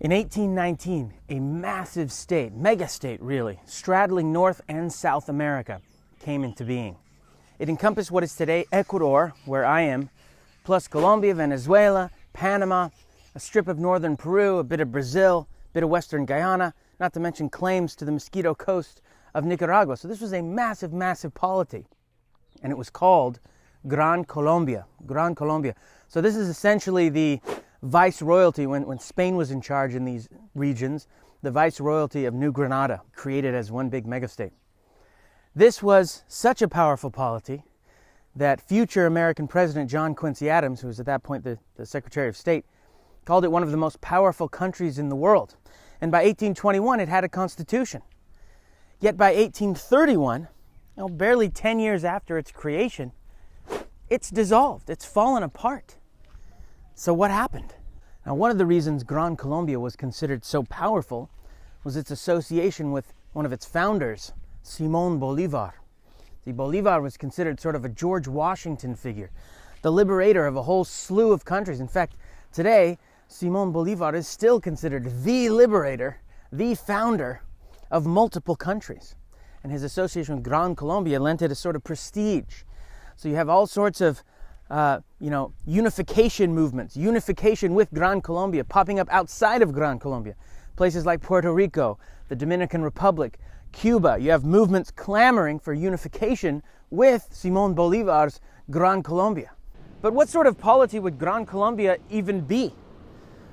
In 1819, a massive state, mega-state really, straddling North and South America, came into being. It encompassed what is today Ecuador, where I am, plus Colombia, Venezuela, Panama, a strip of northern Peru, a bit of Brazil, a bit of western Guyana, not to mention claims to the Mosquito Coast of Nicaragua. So this was a massive, massive polity. And it was called Gran Colombia. Gran Colombia. So this is essentially the viceroyalty, when Spain was in charge in these regions, the viceroyalty of New Granada, created as one big megastate. This was such a powerful polity that future American President John Quincy Adams, who was at that point the Secretary of State, called it one of the most powerful countries in the world. And by 1821, it had a constitution. Yet by 1831, barely 10 years after its creation, it's dissolved. It's fallen apart. So what happened? Now, one of the reasons Gran Colombia was considered so powerful was its association with one of its founders, Simón Bolivar. See, Bolivar was considered sort of a George Washington figure, the liberator of a whole slew of countries. In fact, today, Simón Bolivar is still considered the liberator, the founder of multiple countries. And his association with Gran Colombia lent it a sort of prestige. So you have all sorts of unification movements, unification with Gran Colombia popping up outside of Gran Colombia. Places like Puerto Rico, the Dominican Republic, Cuba. You have movements clamoring for unification with Simón Bolívar's Gran Colombia. But what sort of polity would Gran Colombia even be?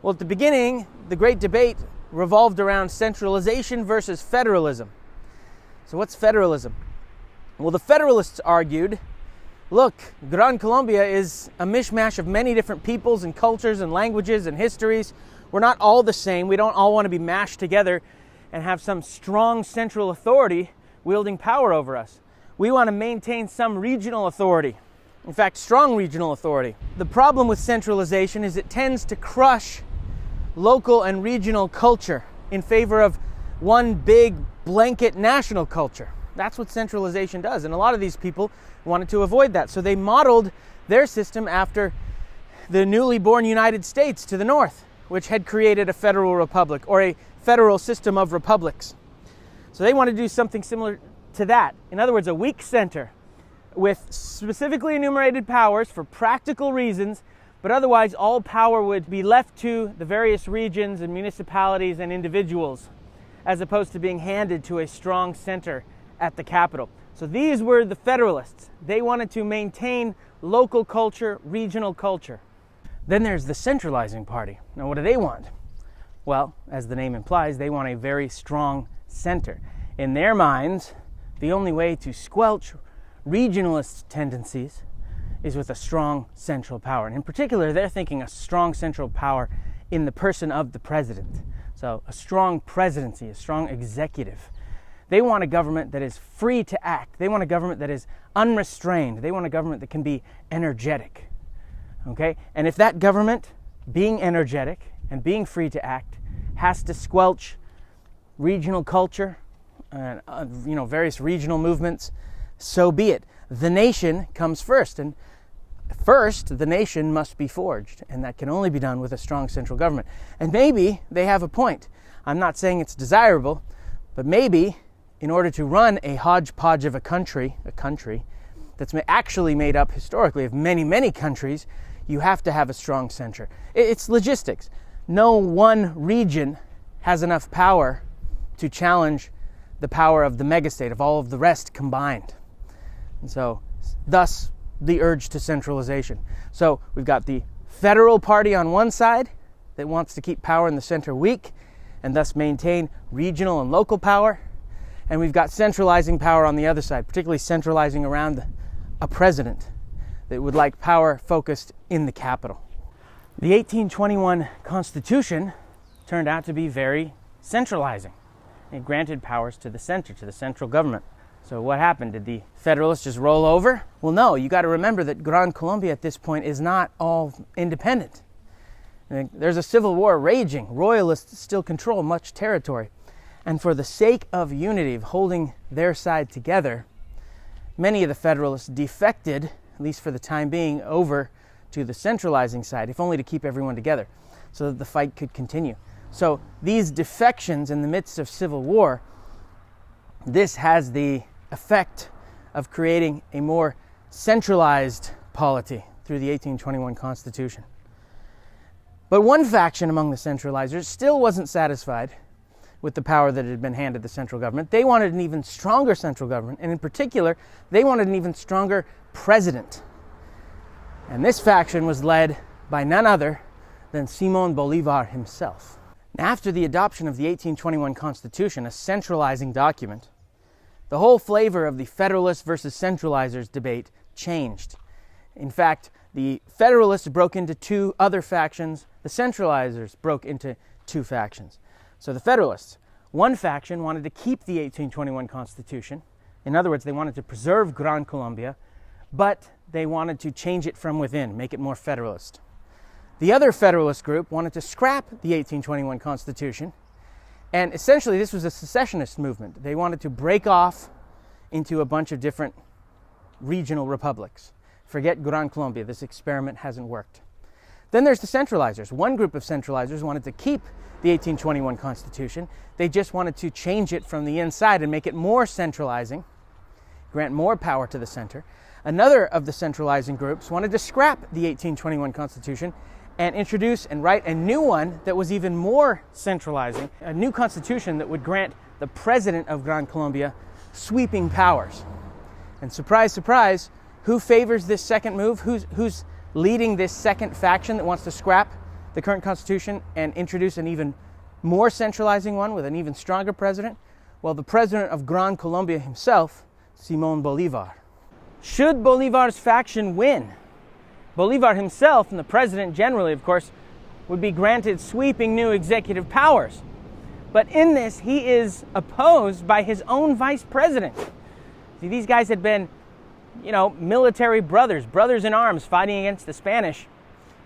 Well, at the beginning, the great debate revolved around centralization versus federalism. So what's federalism? Well, the Federalists argued, look, Gran Colombia is a mishmash of many different peoples and cultures and languages and histories. We're not all the same. We don't all want to be mashed together and have some strong central authority wielding power over us. We want to maintain some regional authority. In fact, strong regional authority. The problem with centralization is it tends to crush local and regional culture in favor of one big blanket national culture. That's what centralization does. And a lot of these people wanted to avoid that. So they modeled their system after the newly born United States to the north, which had created a federal republic or a federal system of republics. So they wanted to do something similar to that. In other words, a weak center with specifically enumerated powers for practical reasons, but otherwise all power would be left to the various regions and municipalities and individuals, as opposed to being handed to a strong center at the capital. So these were the Federalists. They wanted to maintain local culture, regional culture. Then there's the centralizing party. Now, what do they want? Well, as the name implies, they want a very strong center. In their minds, the only way to squelch regionalist tendencies is with a strong central power. And in particular, they're thinking a strong central power in the person of the president. So a strong presidency, a strong executive. They want a government that is free to act. They want a government that is unrestrained. They want a government that can be energetic. Okay? And if that government, being energetic and being free to act, has to squelch regional culture and various regional movements, so be it. The nation comes first, and first the nation must be forged, and that can only be done with a strong central government. And maybe they have a point. I'm not saying it's desirable, but maybe in order to run a hodgepodge of a country that's actually made up historically of many, many countries, you have to have a strong center. It's logistics. No one region has enough power to challenge the power of the megastate, of all of the rest combined. And so, thus, the urge to centralization. So, we've got the federal party on one side that wants to keep power in the center weak and thus maintain regional and local power. And we've got centralizing power on the other side, particularly centralizing around a president that would like power focused in the capital. The 1821 Constitution turned out to be very centralizing. It granted powers to the center, to the central government. So what happened? Did the Federalists just roll over? Well, no. You got to remember that Gran Colombia at this point is not all independent. There's a civil war raging. Royalists still control much territory. And for the sake of unity, of holding their side together, many of the Federalists defected, at least for the time being, over to the centralizing side, if only to keep everyone together, so that the fight could continue. So these defections in the midst of civil war, this has the effect of creating a more centralized polity through the 1821 Constitution. But one faction among the centralizers still wasn't satisfied with the power that had been handed the central government. They wanted an even stronger central government, and in particular, they wanted an even stronger president. And this faction was led by none other than Simón Bolívar himself. Now, after the adoption of the 1821 Constitution, a centralizing document, the whole flavor of the Federalists versus centralizers debate changed. In fact, the Federalists broke into two other factions. The centralizers broke into two factions. So the Federalists, one faction wanted to keep the 1821 Constitution. In other words, they wanted to preserve Gran Colombia, but they wanted to change it from within, make it more federalist. The other Federalist group wanted to scrap the 1821 Constitution, and essentially this was a secessionist movement. They wanted to break off into a bunch of different regional republics. Forget Gran Colombia, this experiment hasn't worked. Then there's the centralizers. One group of centralizers wanted to keep the 1821 Constitution. They just wanted to change it from the inside and make it more centralizing, grant more power to the center. Another of the centralizing groups wanted to scrap the 1821 Constitution and introduce and write a new one that was even more centralizing, a new constitution that would grant the president of Gran Colombia sweeping powers. And surprise, surprise, who favors this second move? Who's leading this second faction that wants to scrap the current constitution and introduce an even more centralizing one with an even stronger president? Well, the president of Gran Colombia himself, Simón Bolívar. Should Bolívar's faction win, Bolívar himself and the president generally, of course, would be granted sweeping new executive powers. But in this, he is opposed by his own vice president. See, these guys had been, military brothers in arms fighting against the Spanish.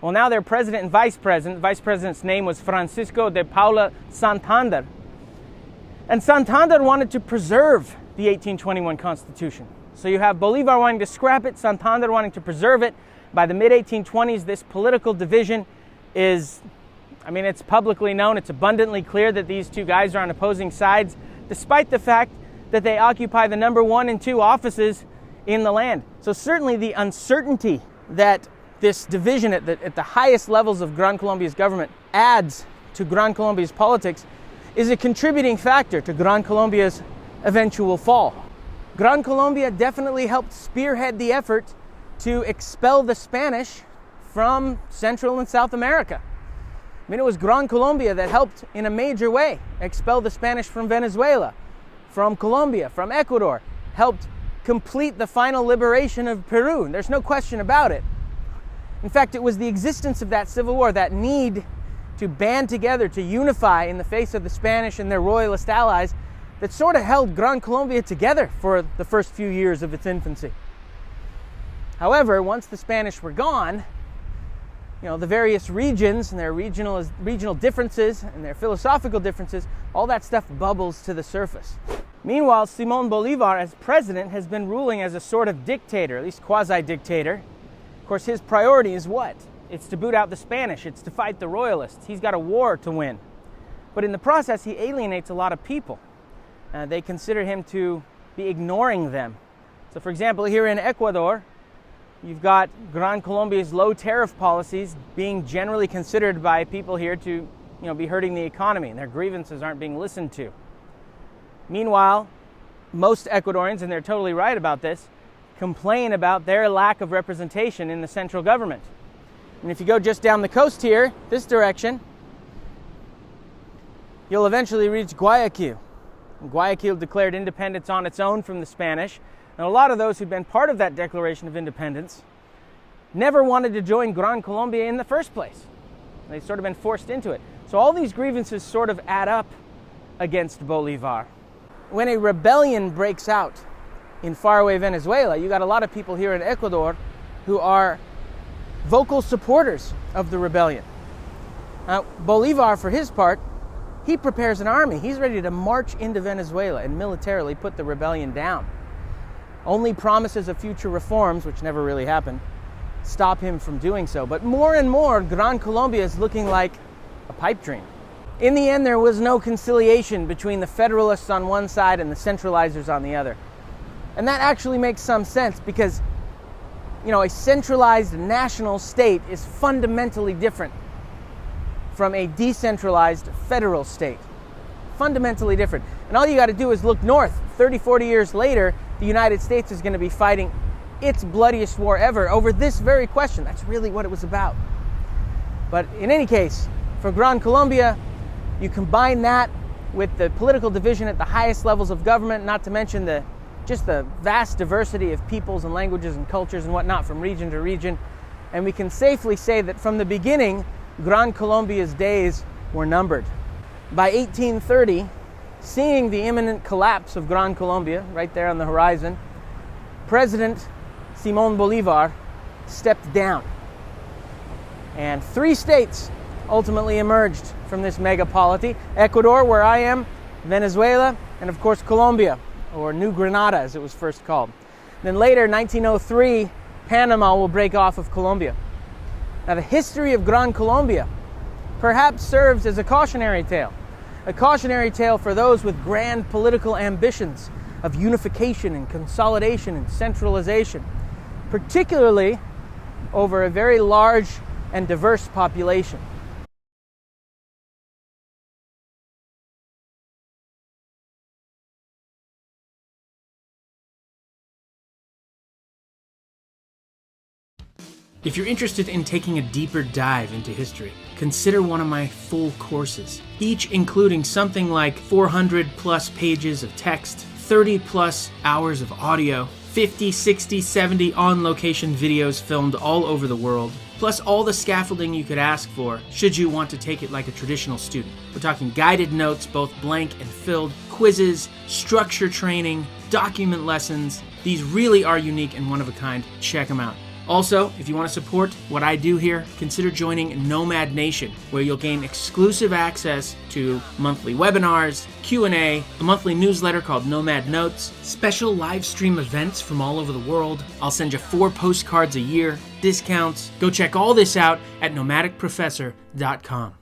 Well, now they're president and vice president. The vice president's name was Francisco de Paula Santander. And Santander wanted to preserve the 1821 Constitution. So you have Bolívar wanting to scrap it, Santander wanting to preserve it. By the mid-1820s, this political division is, it's publicly known, it's abundantly clear that these two guys are on opposing sides, despite the fact that they occupy the number 1 and 2 offices in the land. So certainly the uncertainty that this division at the highest levels of Gran Colombia's government adds to Gran Colombia's politics is a contributing factor to Gran Colombia's eventual fall. Gran Colombia definitely helped spearhead the effort to expel the Spanish from Central and South America. It was Gran Colombia that helped in a major way expel the Spanish from Venezuela, from Colombia, from Ecuador, helped complete the final liberation of Peru. There's no question about it. In fact, it was the existence of that civil war, that need to band together, to unify in the face of the Spanish and their royalist allies, that sort of held Gran Colombia together for the first few years of its infancy. However, once the Spanish were gone, the various regions and their regional differences and their philosophical differences, all that stuff bubbles to the surface. Meanwhile, Simón Bolívar, as president, has been ruling as a sort of dictator, at least quasi-dictator. Of course, his priority is what? It's to boot out the Spanish. It's to fight the royalists. He's got a war to win. But in the process, he alienates a lot of people. They consider him to be ignoring them. So, for example, here in Ecuador, you've got Gran Colombia's low tariff policies being generally considered by people here to, be hurting the economy, and their grievances aren't being listened to. Meanwhile, most Ecuadorians, and they're totally right about this, complain about their lack of representation in the central government. And if you go just down the coast here, this direction, you'll eventually reach Guayaquil. And Guayaquil declared independence on its own from the Spanish. And a lot of those who've been part of that Declaration of Independence never wanted to join Gran Colombia in the first place. They've sort of been forced into it. So all these grievances sort of add up against Bolivar. When a rebellion breaks out in faraway Venezuela, you got a lot of people here in Ecuador who are vocal supporters of the rebellion. Bolivar, for his part, he prepares an army. He's ready to march into Venezuela and militarily put the rebellion down. Only promises of future reforms, which never really happened, stop him from doing so. But more and more, Gran Colombia is looking like a pipe dream. In the end, there was no conciliation between the Federalists on one side and the centralizers on the other. And that actually makes some sense because, a centralized national state is fundamentally different from a decentralized federal state. Fundamentally different. And all you got to do is look north. 30, 40 years later, the United States is going to be fighting its bloodiest war ever over this very question. That's really what it was about. But in any case, for Gran Colombia, you combine that with the political division at the highest levels of government, not to mention the vast diversity of peoples and languages and cultures and whatnot from region to region. And we can safely say that from the beginning, Gran Colombia's days were numbered. By 1830, seeing the imminent collapse of Gran Colombia right there on the horizon, President Simón Bolivar stepped down. And 3 states ultimately emerged from this megapolity: Ecuador, where I am, Venezuela, and of course Colombia, or New Granada as it was first called. Then later, 1903, Panama will break off of Colombia. Now the history of Gran Colombia perhaps serves as a cautionary tale for those with grand political ambitions of unification and consolidation and centralization, particularly over a very large and diverse population. If you're interested in taking a deeper dive into history, consider one of my full courses, each including something like 400 plus pages of text, 30 plus hours of audio, 50, 60, 70 on-location videos filmed all over the world, plus all the scaffolding you could ask for should you want to take it like a traditional student. We're talking guided notes, both blank and filled, quizzes, structure training, document lessons. These really are unique and one of a kind. Check them out. Also, if you want to support what I do here, consider joining Nomad Nation, where you'll gain exclusive access to monthly webinars, Q&A, a monthly newsletter called Nomad Notes, special live stream events from all over the world. I'll send you 4 postcards a year, discounts. Go check all this out at nomadicprofessor.com.